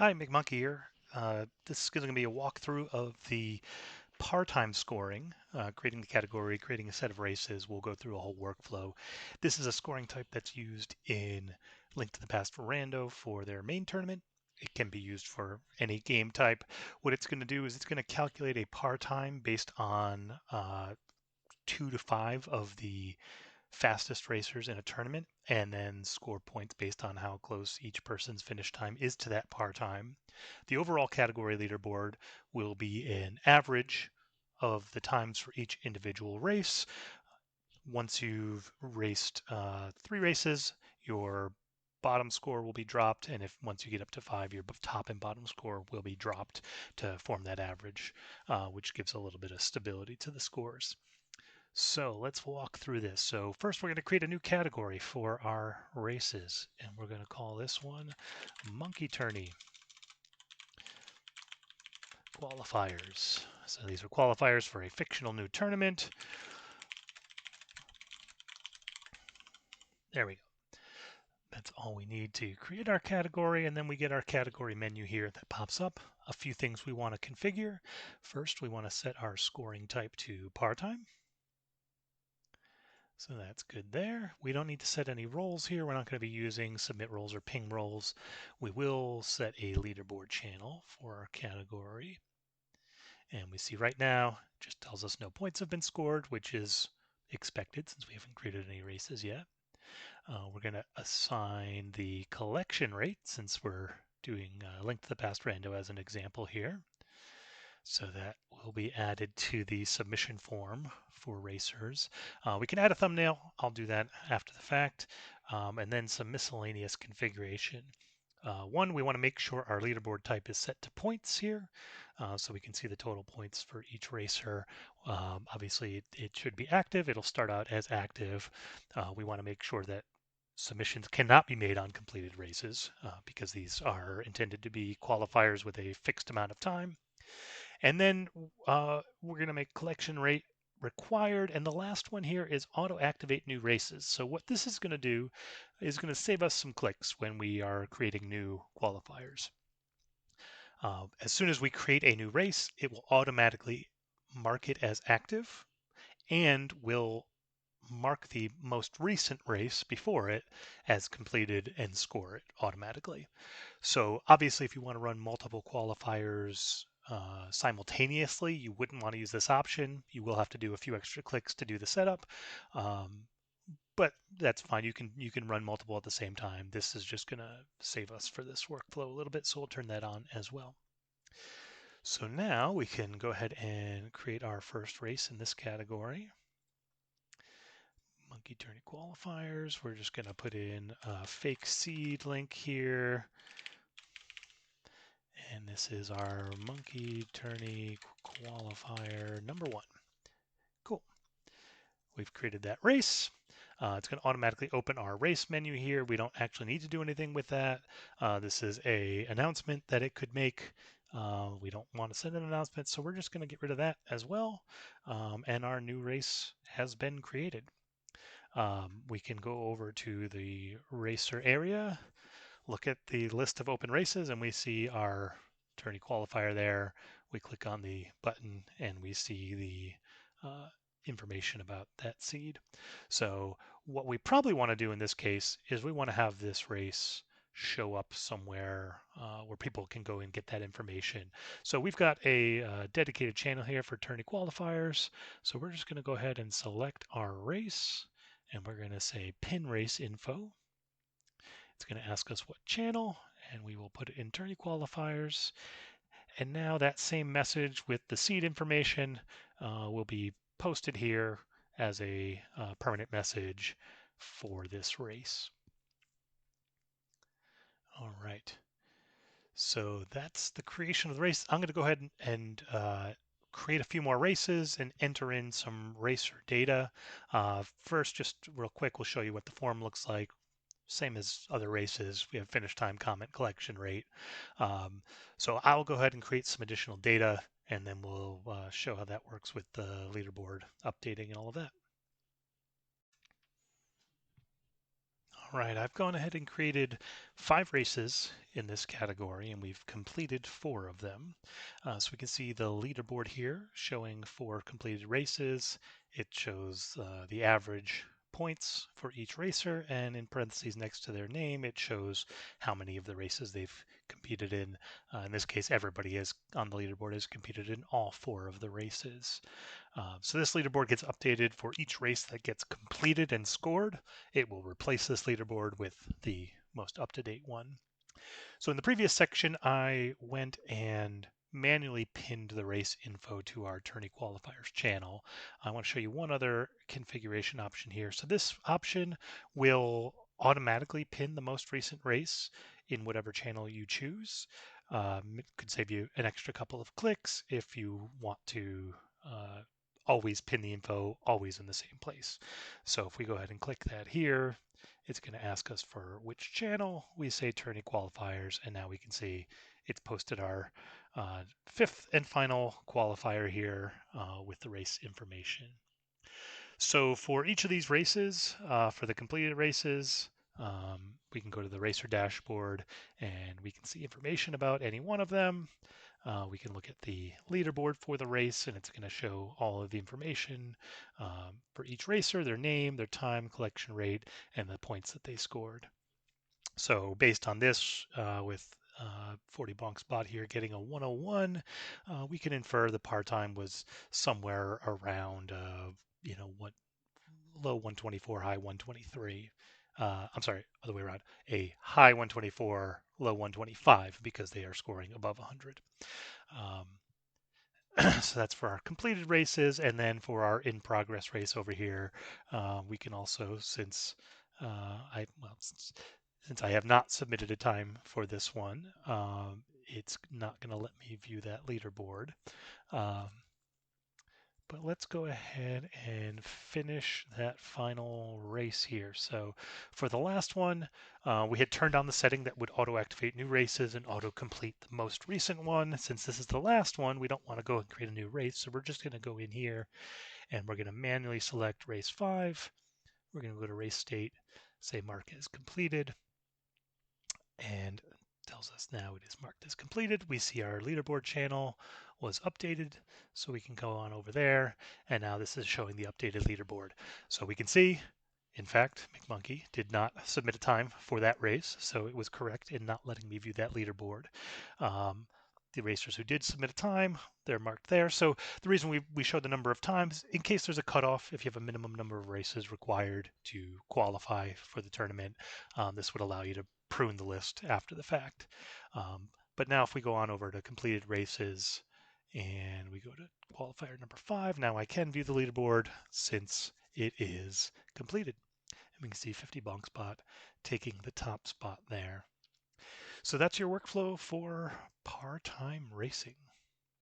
Hi, McMonkey here. This is going to be a walkthrough of the par-time scoring, creating the category, creating a set of races. We'll go through a whole workflow. This is a scoring type that's used in Link to the Past for Rando for their main tournament. It can be used for any game type. What it's going to do is it's going to calculate a par time based on 2 to 5 of the fastest racers in a tournament and then score points based on how close each person's finish time is to that par time. The overall category leaderboard will be an average of the times for each individual race. Once you've raced 3 races, your bottom score will be dropped, and if once you get up to 5, your top and bottom score will be dropped to form that average, which gives a little bit of stability to the scores. So let's walk through this. So first we're going to create a new category for our races, and we're going to call this one Monkey Tourney Qualifiers. So these are qualifiers for a fictional new tournament. There we go. That's all we need to create our category, and then we get our category menu here that pops up. A few things we want to configure. First, we want to set our scoring type to par-time. So that's good there. We don't need to set any roles here. We're not going to be using submit roles or ping roles. We will set a leaderboard channel for our category. And we see right now, it just tells us no points have been scored, which is expected since we haven't created any races yet. We're going to assign the collection rate since we're doing Link to the Past Rando as an example here. So that will be added to the submission form for racers. We can add a thumbnail. I'll do that after the fact. And then some miscellaneous configuration. One, we want to make sure our leaderboard type is set to points here, so we can see the total points for each racer. Obviously, it should be active. It'll start out as active. We want to make sure that submissions cannot be made on completed races because these are intended to be qualifiers with a fixed amount of time. And then we're going to make collection rate required. And the last one here is auto activate new races. So what this is going to do is going to save us some clicks when we are creating new qualifiers. As soon as we create a new race, it will automatically mark it as active and will mark the most recent race before it as completed and score it automatically. So obviously, if you want to run multiple qualifiers simultaneously, you wouldn't want to use this option. You will have to do a few extra clicks to do the setup, but that's fine. You can run multiple at the same time. This is just going to save us for this workflow a little bit, so we'll turn that on as well. So now we can go ahead and create our first race in this category. Monkey Tourney qualifiers. We're just going to put in a fake seed link here. And this is our Monkey Tourney qualifier number 1. Cool. We've created that race. It's going to automatically open our race menu here. We don't actually need to do anything with that. This is an announcement that it could make. We don't want to send an announcement, so we're just going to get rid of that as well. And our new race has been created. We can go over to the racer area, look at the list of open races, and we see our tourney qualifier there. We click on the button and we see the information about that seed. So what we probably want to do in this case is we want to have this race show up somewhere where people can go and get that information. So we've got a dedicated channel here for tourney qualifiers. So we're just going to go ahead and select our race, and we're going to say pin race info. It's going to ask us what channel, and we will put it in tourney qualifiers. And now that same message with the seed information will be posted here as a permanent message for this race. All right. So that's the creation of the race. I'm going to go ahead and create a few more races and enter in some racer data. First, just real quick, we'll show you what the form looks like. Same as other races, we have finish time, comment, collection rate. So I'll go ahead and create some additional data, and then we'll show how that works with the leaderboard updating and all of that. All right, I've gone ahead and created 5 races in this category, and we've completed 4 of them. So we can see the leaderboard here showing 4 completed races. It shows the average points for each racer, and in parentheses next to their name, it shows how many of the races they've competed in. In this case, everybody is on the leaderboard has competed in all 4 of the races. So this leaderboard gets updated for each race that gets completed and scored. It will replace this leaderboard with the most up-to-date one. So in the previous section, I went and manually pinned the race info to our tourney qualifiers channel. I want to show you one other configuration option here. So this option will automatically pin the most recent race in whatever channel you choose. It could save you an extra couple of clicks if you want to always pin the info always in the same place. So if we go ahead and click that here, it's going to ask us for which channel. We say tourney qualifiers, and now we can see it's posted our 5th and final qualifier here with the race information. So for each of these races, for the completed races, we can go to the racer dashboard and we can see information about any one of them. We can look at the leaderboard for the race, and it's going to show all of the information for each racer, their name, their time, collection rate, and the points that they scored. So based on this, with 40 bonk spot here getting a 101, we can infer the par time was somewhere around, what low 124, high 123. I'm sorry, other way around. A high 124, low 125 because they are scoring above 100. So that's for our completed races, and then for our in progress race over here, we can also, since since I have not submitted a time for this one, it's not going to let me view that leaderboard. But let's go ahead and finish that final race here. So for the last one, we had turned on the setting that would auto-activate new races and auto-complete the most recent one. Since this is the last one, we don't want to go and create a new race. So we're just going to go in here and we're going to manually select race 5. We're going to go to race state, say mark as completed, and tells us now it is marked as completed. We see our leaderboard channel was updated, so we can go on over there, and now this is showing the updated leaderboard. So we can see, in fact, McMonkey did not submit a time for that race, so it was correct in not letting me view that leaderboard. The racers who did submit a time, they're marked there. So the reason we show the number of times, in case there's a cutoff, if you have a minimum number of races required to qualify for the tournament, this would allow you to prune the list after the fact. But now if we go on over to completed races and we go to qualifier number 5, now I can view the leaderboard since it is completed. And we can see 50 bonk spot taking the top spot there. So that's your workflow for par time racing.